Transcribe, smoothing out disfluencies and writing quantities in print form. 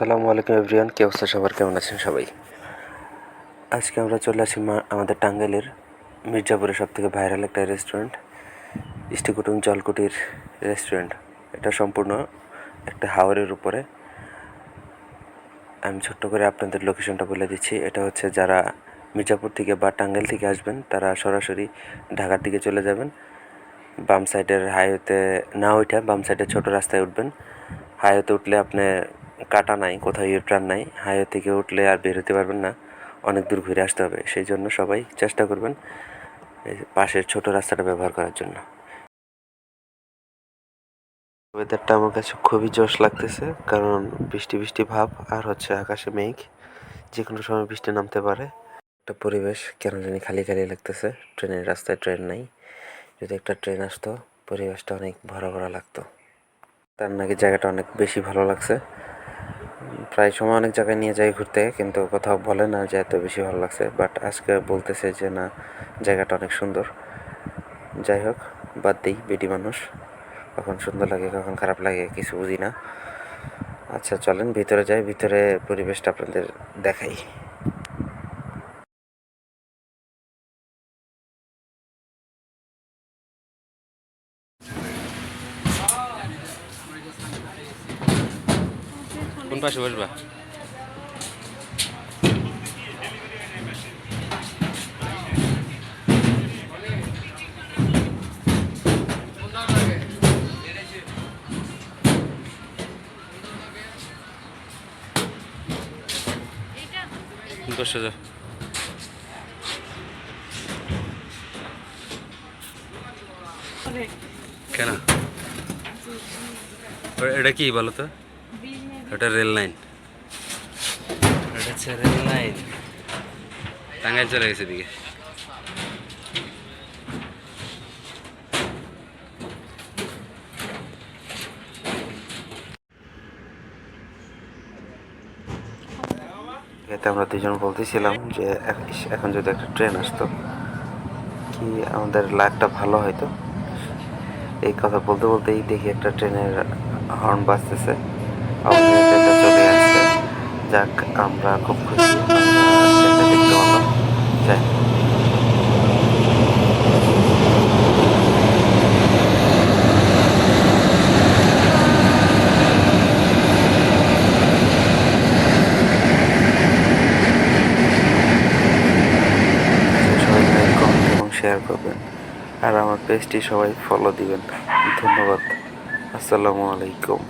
আসসালামু আলাইকুম এভরিওয়ান, কে অবস্থা সবার, কেমন আছেন সবাই? আজকে আমরা চলে আসি আমাদের টাঙ্গাইলের মির্জাপুরের সবথেকে ভাইরাল একটা রেস্টুরেন্ট, ইষ্টিকুটুম জলকুটির রেস্টুরেন্ট। এটা সম্পূর্ণ একটা হাওরের উপরে। আমি ছোট্ট করে আপনাদের লোকেশনটা বলে দিচ্ছি। এটা হচ্ছে যারা মির্জাপুর থেকে বা টাঙ্গাইল থেকে আসবেন তারা সরাসরি ঢাকার দিকে চলে যাবেন। বাম সাইডের হাইওয়েতে না ওইটা বাম সাইডের ছোট রাস্তায় উঠবেন। হাইওয়েতে উঠলে আপনি কাটা নাই, কোথাও ইউটার্ন নাই, হাইওয়ে থেকে উঠলে আর বের হতে পারবেন না, অনেক দূর ঘুরে আসতে হবে। সেই জন্য সবাই চেষ্টা করবেন এই পাশের ছোট রাস্তাটা ব্যবহার করার জন্য। ওয়েদারটা আমার কাছে খুবই জোশ লাগতেছে, কারণ বৃষ্টি বৃষ্টি ভাব আর হচ্ছে আকাশে মেঘ, যে কোনো সময় বৃষ্টি নামতে পারে। একটা পরিবেশ কেন জানি খালি খালি লাগতেছে। ট্রেনের রাস্তায় ট্রেন নাই, যদি একটা ট্রেন আসতো পরিবেশটা অনেক ভরা ভরা লাগতো। তার নাকি জায়গাটা অনেক বেশি ভালো লাগছে। প্রায় সময় অনেক জায়গায় নিয়ে যাই ঘুরতে, কিন্তু কোথাও বলে না যে এত বেশি ভালো লাগছে, বাট আজকে বলতেছে যে না, জায়গাটা অনেক সুন্দর। যাই হোক, বাদ দিই, বেটি মানুষ, কখন সুন্দর লাগে কখন খারাপ লাগে কিছু বুঝি না। আচ্ছা চলেন ভিতরে যাই, ভিতরে পরিবেশটা আপনাদের দেখাই। কোন পাশে বসবা? বসে যাও। কেন এটা কি বলো তো? এটা রেল লাইন, এটা হচ্ছে রেল লাইন। টাঙ্গাইল চলে গেছে দিকে। এতে আমরা দুজন বলতেছিলাম যে এখন যদি একটা ট্রেন আসতো কি আমাদের লাইফটা ভালো হয়তো। এই কথা বলতে বলতেই দেখি একটা ট্রেনের হর্ন বাজতেছে, আমাদের ট্রেনটা চলে আসছে। যাক, আমরা খুব খুশি ট্রেনটা দেখতে পারলাম। যাই, সবাই লাইক কমেন্ট এবং শেয়ার করবেন, আর আমার পেজটি সবাই ফলো দিবেন। ধন্যবাদ। আসসালামু আলাইকুম।